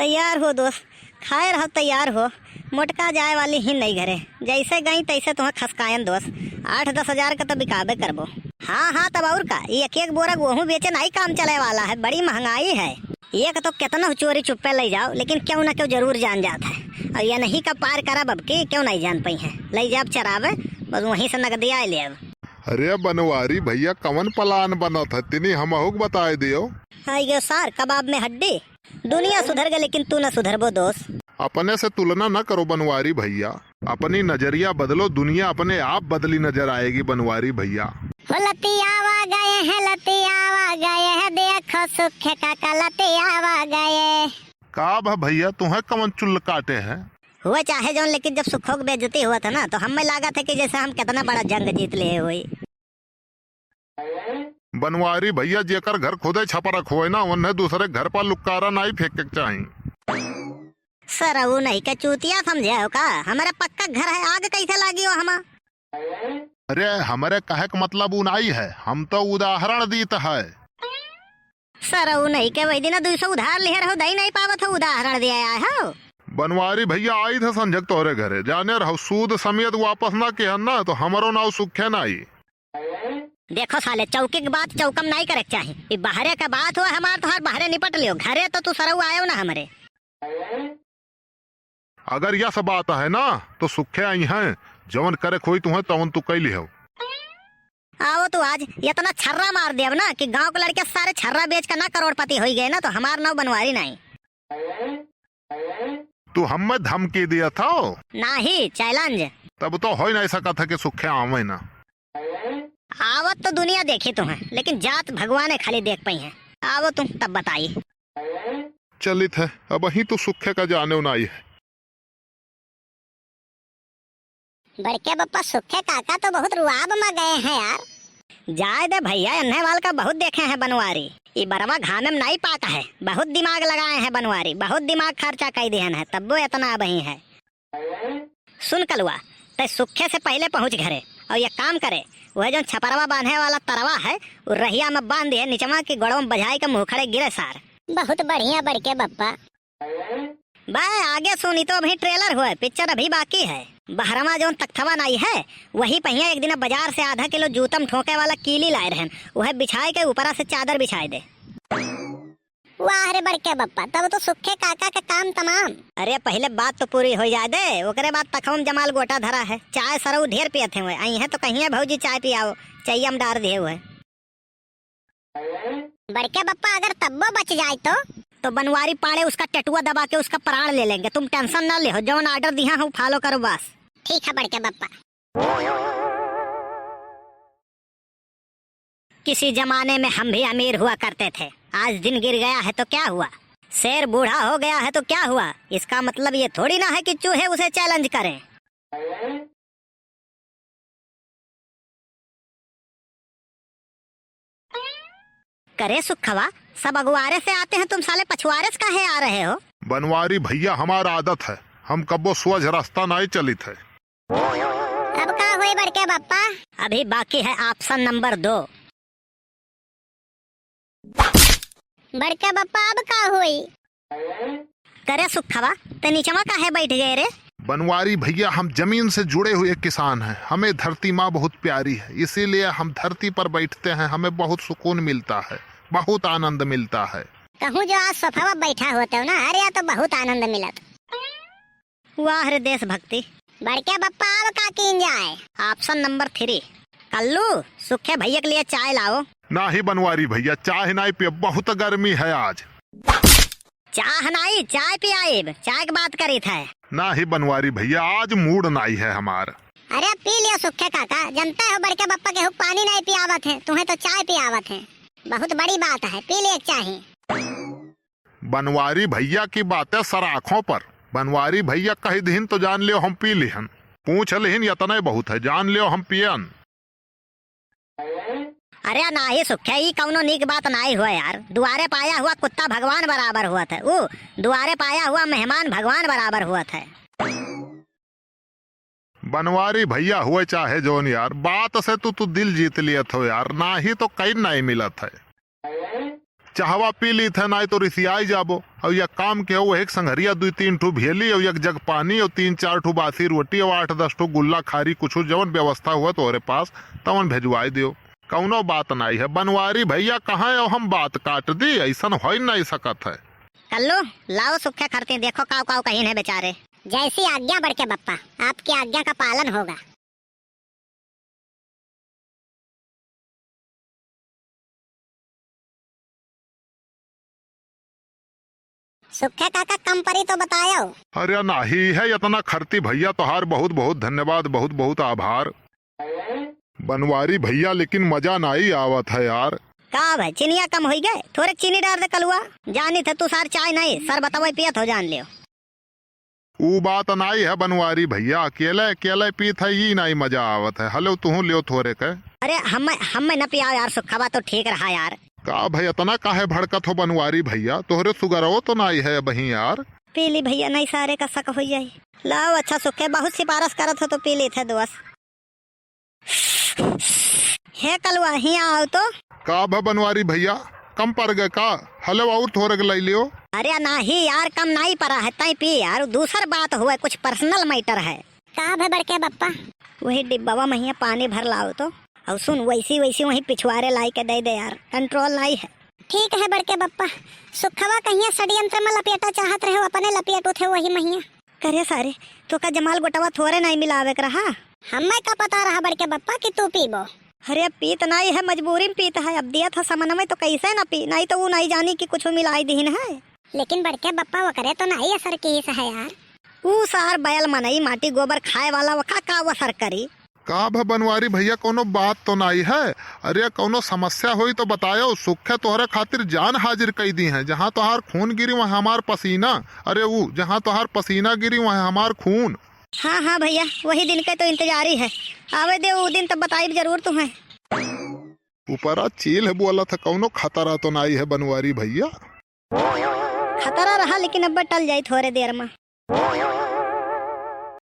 तैयार हो दोस्त, खाए रहो तैयार हो। मोटका जाए वाली ही नहीं घरे, जैसे गई तैसे तुम्हें खसकायन दोस्त। 8-10 हजार का तो बिकाबे करबो। हाँ हाँ, तब और का, एक एक बोरा गेहूँ बेचे नहीं काम चले वाला है, बड़ी महंगाई है। एक तो कितना चोरी चुप्पे ले जाओ, लेकिन क्यों ना क्यों जरूर जान जाता है। और ये नहीं का पार करा बब की क्यों नहीं जान पाई है, ले जाब चरावे बस वहीं से नगदिया ले अब। अरे बनवारी भैया कवन प्लान बना था तिनी हमहू बताए दियो। ये सार कबाब में हड्डी। दुनिया सुधर गई लेकिन तू न सुधरबो दोस्त। अपने से तुलना न करो बनवारी भैया, अपनी नजरिया बदलो, दुनिया अपने आप बदली नजर आएगी बनवारी भैया। लतियावा गए हैं देखो सुखे काका लतियावा गए। का भा भैया तुम्हें कवन चुल्ल काटे हैं? हुआ चाहे जौन, लेकिन जब सुखों की बेइज्जती हुआ था ना तो हमें लगा था कि जैसे हम कितना बड़ा जंग जीत लिए हुई। बनवारी भैया जेकर घर खुदे छपा रखो है ना, उन्हें दूसरे घर पर लुक्कारा नहीं फेंके चाहिए। सर वो नहीं का चूतिया समझे हो का, हमारा पक्का घर है, आग कैसे लागी हो हमा। अरे हमारे कहे का मतलब उनाई है, हम तो उदाहरण दीत है। सर वो नहीं के वही दिन 200 उधार ले रहो, दही नहीं पावत हो, उदाहरण दिया हो। बनवारी भैया आई थे संजक तोहरे घरे, जाने रहो सूद समेत वापस ना के ना तो हमारो नाव सुखे नहीं। देखो साले, चौकी की बात चौकम नहीं करे चाहिए, ये बाहरे का बात हुआ हमार तो हर बाहरे निपट लियो, घरे तो तू सरऊ आयो ना हमारे। अगर यह सब बात है ना तो सुखे आई हैं, जवन करे कोई तुम्हें तवन तू कैली हो। आओ तो आज इतना छर्रा मार दिया ना कि गांव के लड़के सारे छर्रा बेच कर ना करोड़पति हो गए ना, तो हमार नाव बनवारी नहीं। तू हमें धमकी दिया था नहीं चैलेंज। तब तो हो ही नहीं सका था कि सुखे आवे ना। आवत तो दुनिया देखी तुम्हें, लेकिन जात भगवान खाली देख पाई है। आवो तुम तब बताई। चलित है अब ही तो सुखे का जाने उनाई है। बड़के बप्पा सुखे काका तो बहुत रुआब में गए हैं यार। जाए दे भैया, अन्ने वाल का बहुत देखे हैं बनवारी, ये बरवा घामे में नहीं पाता है, बहुत दिमाग लगाए हैं बनवारी, बहुत दिमाग खर्चा कर दिया है, तब वो इतना बही है। सुन कलुआ, ते सुखे से पहले पहुंच घरे और ये काम करे, वह जो छपरवा बांधे वाला तरवा है वो रहिया में बांध दिए, नीचवा की गोड़ों में बजाई का मुखड़े गिरे सार। बहुत बढ़िया बड़के बप्पा। बाय आगे सुनी तो अभी ट्रेलर हुआ, पिक्चर अभी बाकी है। बहरमा जो तख्तवा नहीं है वही पहिया एक दिन बाजार से आधा किलो जूतम ठोके वाला कीली लाए रहन, वह बिछाए के ऊपरा से चादर बिछाए दे। वाह रे बड़के बप्पा, तब तो सुखे काका का काम तमाम। अरे पहले बात तो पूरी हो जाए दे, ओकरे बाद तखम जमाल गोटा धरा है, चाय सरऊ ढेर पियत हुए आई है तो कहीं भौजी चाय पियाओ, चाहिए डार दिए हुए। बड़के बप्पा अगर तब्बो बच जाए तो बनवारी पाड़े उसका टटुआ दबा के उसका प्राण ले लेंगे, तुम टेंशन ना ले, जो ऑर्डर दिया हूँ फॉलो करो बस। ठीक है बड़के बप्पा। किसी जमाने में हम भी अमीर हुआ करते थे, आज दिन गिर गया है तो क्या हुआ, शेर बूढ़ा हो गया है तो क्या हुआ, इसका मतलब ये थोड़ी ना है कि चूहे उसे चैलेंज करें। करे सुखवा, सब अगुआरे से आते हैं, तुम साले पछुआरे से काहे आ रहे हो? बनवारी भैया हमारा आदत है, हम कब्बो स्वज रास्ता नहीं चलित है। अब का हुई बड़के बप्पा? अभी बाकी है ऑप्शन नंबर 2। बड़के बप्पा अब का हुई? करे सुखवा, ते नीचवा काहे बैठ गए रे? बनवारी भैया हम जमीन से जुड़े हुए किसान हैं, हमें धरती माँ बहुत प्यारी है, इसीलिए हम धरती पर बैठते हैं, हमें बहुत सुकून मिलता है, बहुत आनंद मिलता है। कहूँ जो आज सोफा बैठा होते हो ना, अरे तो बहुत आनंद मिलत। वाह रे देशभक्ति। बड़के बप्पा अब का कीन जाए? Option number 3। कल्लू सुखे भैया के लिए चाय लाओ। ना ही बनवारी भैया चाय नहीं पिए, बहुत गर्मी है आज। चाह नहीं चाय पियाइब, चाय की बात करी था। ना ही बनवारी भैया आज मूड नहीं है हमार। अरे पी लियो सुखे काका, जानते हो बड़के बप्पा के पानी नहीं पियावत है, तुम्हें तो चाय पियावत है, बहुत बड़ी बात है, पी ले चाहे। बनवारी भैया की बातें सराखों पर, बनवारी भैया कही दिन तो जान लियो हम पी लिहन, पूछ लिहन इतना बहुत है, जान लियो हम पियन। अरे ना ही सुखे, ही कौनो नीक बात नहीं हुआ यार, दुआरे पाया हुआ कुत्ता भगवान बराबर हुआ था, वो दुआरे पाया हुआ मेहमान भगवान बराबर हुआ था। बनवारी भैया हुए चाहे जोन यार, बात से तू दिल जीत लिया थो यार, ना ही तो कहीं नहीं मिला था। चाहवा पी ली थे ना तो रिसियाई जाबो। और यह काम के हो एक संघरिया 2-3 ठू भेली और एक जग पानी और 3-4 ठू बासी रोटी और 8-10 ठू गुल्ला खारी कुछ जवन व्यवस्था हुआ तोरे पास तवन भेजवाई दियो। कौनो बात नहीं है बनवारी भैया, कहाँ है हम बात काट दी, ऐसा हो नहीं सकत है। कल्लू लाओ सुखे खरते, देखो काव काव कहीं है बेचारे। जैसी आज्ञा बड़के बप्पा, आपकी आज्ञा का पालन होगा। सुखे काका कम परी तो बताओ। अरे नहीं है इतना खरती भैया, तोहार बहुत बहुत धन्यवाद, बहुत बहुत आभार बनवारी भैया, लेकिन मजा नहीं आवत है यार। का भाई चीनिया कम हो गए, थोड़े चीनी डाल दे कलुआ। जानी थे तू सार चाय नहीं सर बताओ पियत हो जान लियो। वो बात नहीं है बनवारी भैया, अकेले अकेले पीत है ये नहीं मजा आवत है। हलो तू लियो थोड़े के। अरे हम न पिया यार, सुखवा तो ठीक रहा यार। का भाई इतना काहे भड़कत हो बनवारी भैया, तोहरे सुगर हो तो नहीं है बही यार। पीली भैया नहीं सारे का शक हो जाये। लाओ अच्छा सुखे, बहुत सिफारिश करत हो तो पी ली थे दोस्त। हे कलुआ ही आओ तो। का बनवारी भैया कम पड़ गए का? हलो और थोड़े के ले लियो। अरे नहीं यार कम नहीं पड़ा है, तई पी यार। दूसर बात हुआ कुछ पर्सनल मैटर है। का भे बड़के बप्पा? वही डिब्बा में पानी भर लाओ तो। और सुन वैसी वही पिछवाड़े लाई के दे दे यार, कंट्रोल नहीं है। ठीक है बड़के बप्पा। सुखवा कहीं षड्यंत्र में लपेटा चाहत रहे, अपने लपेटो थे वही महिया करे सारे। तो का जमाल गोटवा थोड़े नहीं मिलावे कर रहा। हमें का पता रहा बड़के बप्पा कि तू पीबो। अरे पीत नहीं है, मजबूरी में पीता है। अब दिया था समन में तो कैसे ना पी, नहीं तो वो नहीं जानी कि कुछ मिलाई दीन है। लेकिन बड़के बप्पा वो करे तो नहीं असर की है यार। वो सार बैल मनई माटी गोबर खाए वाला वो का असर करी। का बनवारी भैया कोनो बात तो नहीं है? अरे कोनो समस्या हुई तो बतायो, सुखे तोहरे खातिर जान हाजिर कई दी है। जहाँ तोहार खून गिरी वहाँ हमार पसीना, अरे वो जहाँ तोहार पसीना गिरी वहाँ हमार खून। हाँ हाँ भैया वही दिन के तो इंतजारी है। आवे दे वो दिन तब बताई जरूर तुम्हें। ऊपरा चील है बोला था, कौनो खतरा तो नहीं है बनवारी भैया? खतरा रहा लेकिन अब टल जाये थोड़े देर में।